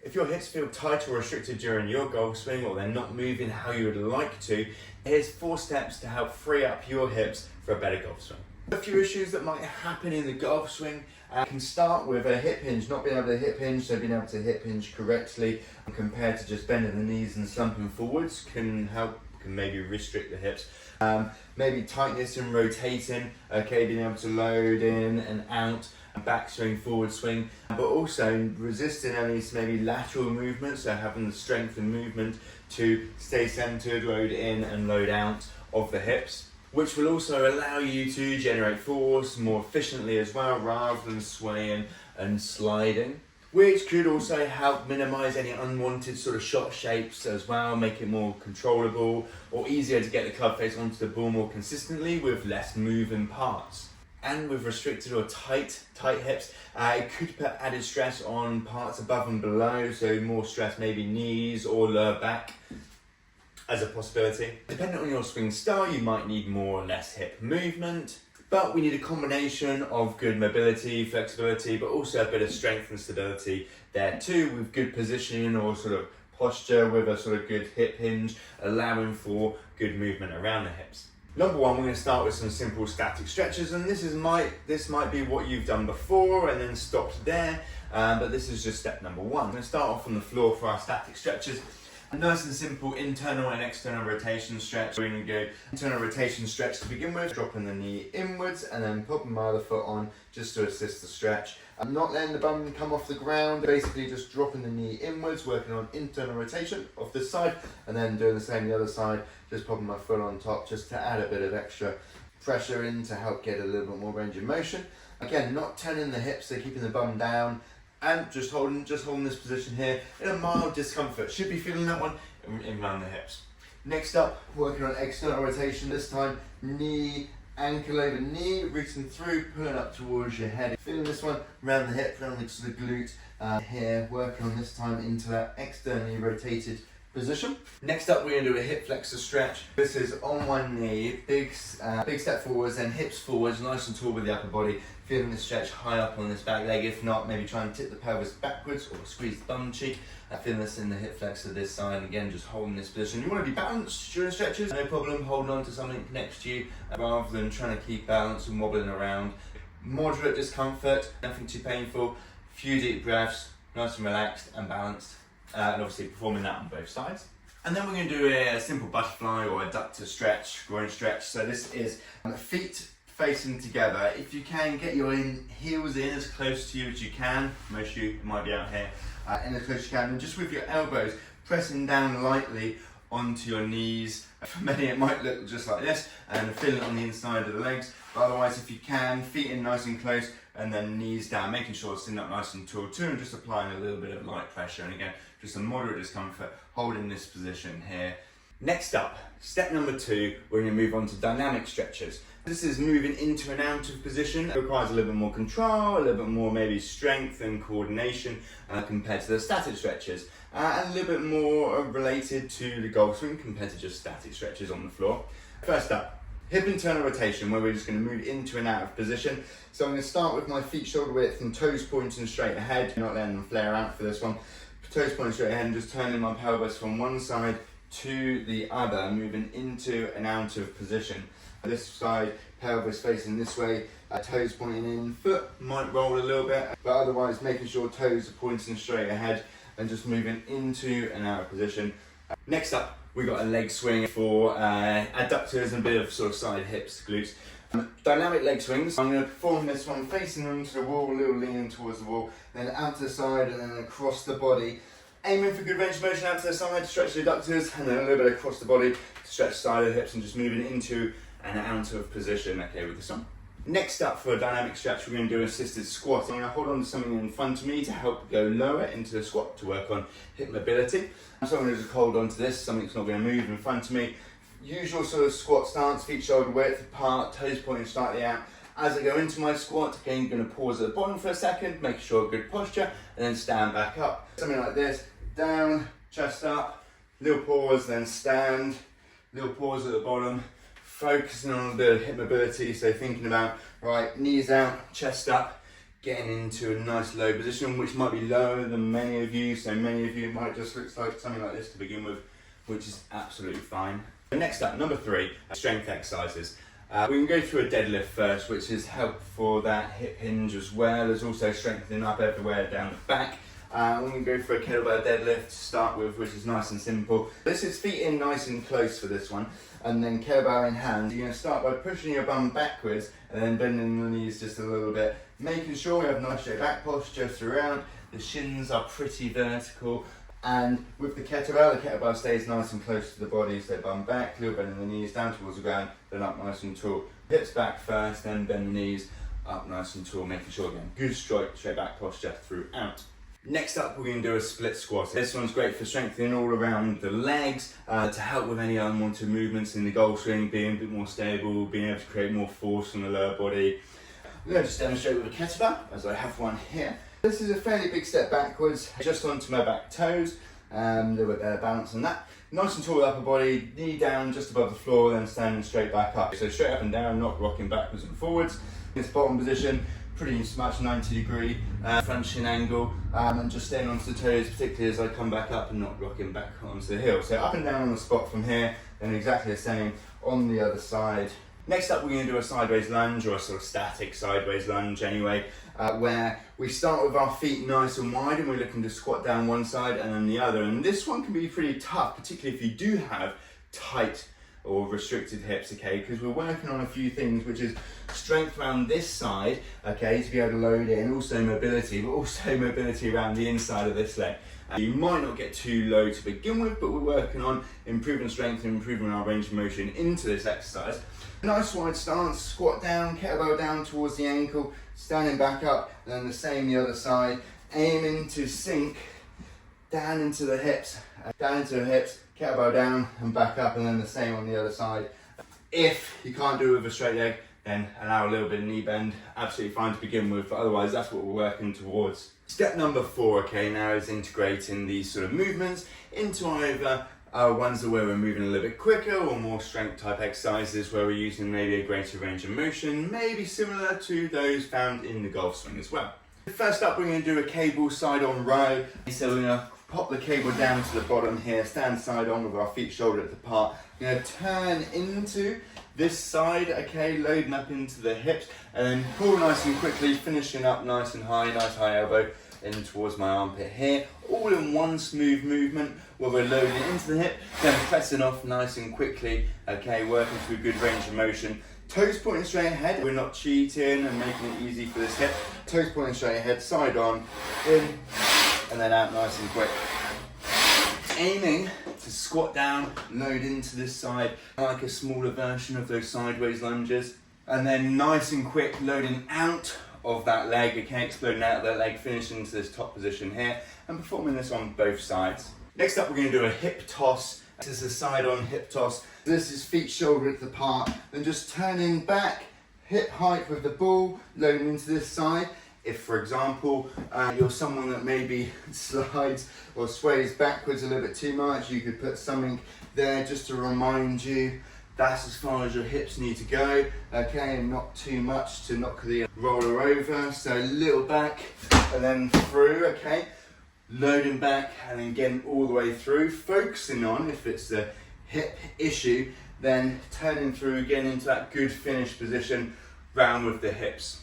If your hips feel tight or restricted during your golf swing, or they're not moving how you would like to, here's 4 steps to help free up your hips for a better golf swing. A few issues that might happen in the golf swing can start with a hip hinge, not being able to hip hinge, so being able to hip hinge correctly compared to just bending the knees and slumping forwards can maybe restrict the hips. Maybe tightness and rotating, okay, being able to load in and out, back swing, forward swing, but also resisting any maybe lateral movement, so having the strength and movement to stay centered, load in and load out of the hips, which will also allow you to generate force more efficiently as well, rather than swaying and sliding, which could also help minimize any unwanted sort of shot shapes as well, make it more controllable or easier to get the club face onto the ball more consistently with less moving parts. And with restricted or tight hips, it could put added stress on parts above and below, so more stress maybe knees or lower back as a possibility. Depending on your swing style, you might need more or less hip movement, but we need a combination of good mobility, flexibility, but also a bit of strength and stability there too, with good positioning or sort of posture with a sort of good hip hinge, allowing for good movement around the hips. Number one, we're going to start with some simple static stretches, and this might be what you've done before and then stopped there, but this is just step number one. We're going to start off on the floor for our static stretches. A nice and simple internal and external rotation stretch. We're going to go internal rotation stretch to begin with, dropping the knee inwards and then popping my other foot on just to assist the stretch. I'm not letting the bum come off the ground, basically just dropping the knee inwards, working on internal rotation off this side, and then doing the same the other side, just popping my foot on top just to add a bit of extra pressure in to help get a little bit more range of motion. Again, not turning the hips, so keeping the bum down, and just holding this position here in a mild discomfort. Should be feeling that one in around the hips. Next up, working on external rotation, this time knee, ankle over knee, reaching through, pulling up towards your head. Feeling this one around the hip, around the glute here, working on this time into that externally rotated position. Next up, we're going to do a hip flexor stretch. This is on one knee, big step forwards, then hips forwards, nice and tall with the upper body. Feeling the stretch high up on this back leg. If not, maybe try and tip the pelvis backwards or squeeze the bum cheek. Feeling this in the hip flexor this side. Again, just holding this position. You want to be balanced during stretches. No problem holding on to something next to you rather than trying to keep balance and wobbling around. Moderate discomfort, nothing too painful. Few deep breaths, nice and relaxed and balanced. And obviously performing that on both sides. And then we're going to do a simple butterfly or adductor stretch, groin stretch. So this is feet facing together. If you can, get your heels in as close to you as you can. Most of you might be out here in as close as you can. And just with your elbows pressing down lightly onto your knees. For many it might look just like this, and feel it on the inside of the legs. But otherwise, if you can, feet in nice and close, and then knees down, making sure it's sitting up nice and tall too, and just applying a little bit of light pressure. And again, just a moderate discomfort, holding this position here. Next up, step number 2, we're going to move on to dynamic stretches. This is moving into an out of position. It requires a little bit more control, a little bit more maybe strength and coordination compared to the static stretches. And a little bit more related to the golf swing compared to just static stretches on the floor. First up, hip internal rotation, where we're just going to move into and out of position. So I'm going to start with my feet shoulder width and toes pointing straight ahead, not letting them flare out for this one. Toes pointing straight ahead and just turning my pelvis from one side to the other, moving into and out of position. This side, pelvis facing this way, toes pointing in, foot might roll a little bit, but otherwise making sure toes are pointing straight ahead and just moving into and out of position. Next up, we got a leg swing for adductors and a bit of sort of side hips, glutes. Dynamic leg swings. I'm going to perform this one facing onto the wall, a little leaning towards the wall, then out to the side and then across the body. Aiming for good range of motion out to the side to stretch the adductors, and then a little bit across the body to stretch the side of the hips and just moving into and out of position, okay, with this one. Next up for a dynamic stretch, we're going to do an assisted squat. I'm going to hold on to something in front of me to help go lower into the squat to work on hip mobility. So I'm going to just hold on to this, something's not going to move in front of me. Usual sort of squat stance, feet shoulder width apart, toes pointing slightly out. As I go into my squat, again, I'm going to pause at the bottom for a second, make sure good posture, and then stand back up. Something like this, down, chest up, little pause, then stand, little pause at the bottom, focusing on a bit of hip mobility, so thinking about, right, knees out, chest up, getting into a nice low position, which might be lower than many of you. So many of you, it might just look like something like this to begin with, which is absolutely fine. Next up, number 3, strength exercises. We can go through a deadlift first, which is helpful for that hip hinge as well as also strengthening up everywhere down the back. We can go for a kettlebell deadlift to start with, which is nice and simple. This is feet in nice and close for this one, and then kettlebell in hand. You're going to start by pushing your bum backwards and then bending the knees just a little bit, making sure we have nice straight back posture throughout. The shins are pretty vertical, and with the kettlebell stays nice and close to the body, so bum back, little bend in the knees, down towards the ground, then up nice and tall. Hips back first, then bend the knees, up nice and tall, making sure again, good straight back posture throughout. Next up, we're going to do a split squat. This one's great for strengthening all around the legs, to help with any unwanted movements in the golf swing, being a bit more stable, being able to create more force on the lower body. I'm going to just demonstrate with a kettlebell, as I have one here. This is a fairly big step backwards, just onto my back toes, a little bit better balance on that. Nice and tall upper body, knee down just above the floor, then standing straight back up. So straight up and down, not rocking backwards and forwards. In this bottom position, pretty much 90-degree front shin angle, and just staying onto the toes, particularly as I come back up and not rocking back onto the heel. So up and down on the spot from here, and exactly the same on the other side. Next up, we're going to do a sideways lunge, or a sort of static sideways lunge anyway, where we start with our feet nice and wide and we're looking to squat down one side and then the other. And this one can be pretty tough, particularly if you do have tight or restricted hips, okay, because we're working on a few things, which is strength around this side, okay, to be able to load in, also mobility, but also mobility around the inside of this leg. You might not get too low to begin with, but we're working on improving strength and improving our range of motion into this exercise. Nice wide stance, squat down, kettlebell down towards the ankle, standing back up, and then the same the other side, aiming to sink down into the hips, kettlebell down and back up, and then the same on the other side. If you can't do it with a straight leg, then allow a little bit of knee bend, absolutely fine to begin with, but otherwise that's what we're working towards. Step number 4, okay, now is integrating these sort of movements into either ones where we're moving a little bit quicker, or more strength type exercises where we're using maybe a greater range of motion, maybe similar to those found in the golf swing as well. First up, we're going to do a cable side on row. So we're going to pop the cable down to the bottom here, stand side on with our feet shoulder width apart. We're going to turn into this side, okay, loading up into the hips, and then pull nice and quickly, finishing up nice and high, nice high elbow in towards my armpit here, all in one smooth movement where we're loading into the hip, then pressing off nice and quickly, okay, working through good range of motion. Toes pointing straight ahead, we're not cheating and making it easy for this hip. Toes pointing straight ahead, side on, in, and then out nice and quick. Aiming to squat down, load into this side, like a smaller version of those sideways lunges. And then nice and quick, loading out of that leg, okay, exploding out of that leg, finishing into this top position here, and performing this on both sides. Next up, we're going to do a hip toss. This is a side-on hip toss. This is feet shoulder width apart, and just turning back, hip height with the ball, loading into this side. If, for example, you're someone that maybe slides or sways backwards a little bit too much, you could put something there just to remind you that's as far as your hips need to go, okay, and not too much to knock the roller over. So a little back and then through, okay, loading back and then getting all the way through, focusing on, if it's the hip issue, then turning through, getting into that good finish position round with the hips.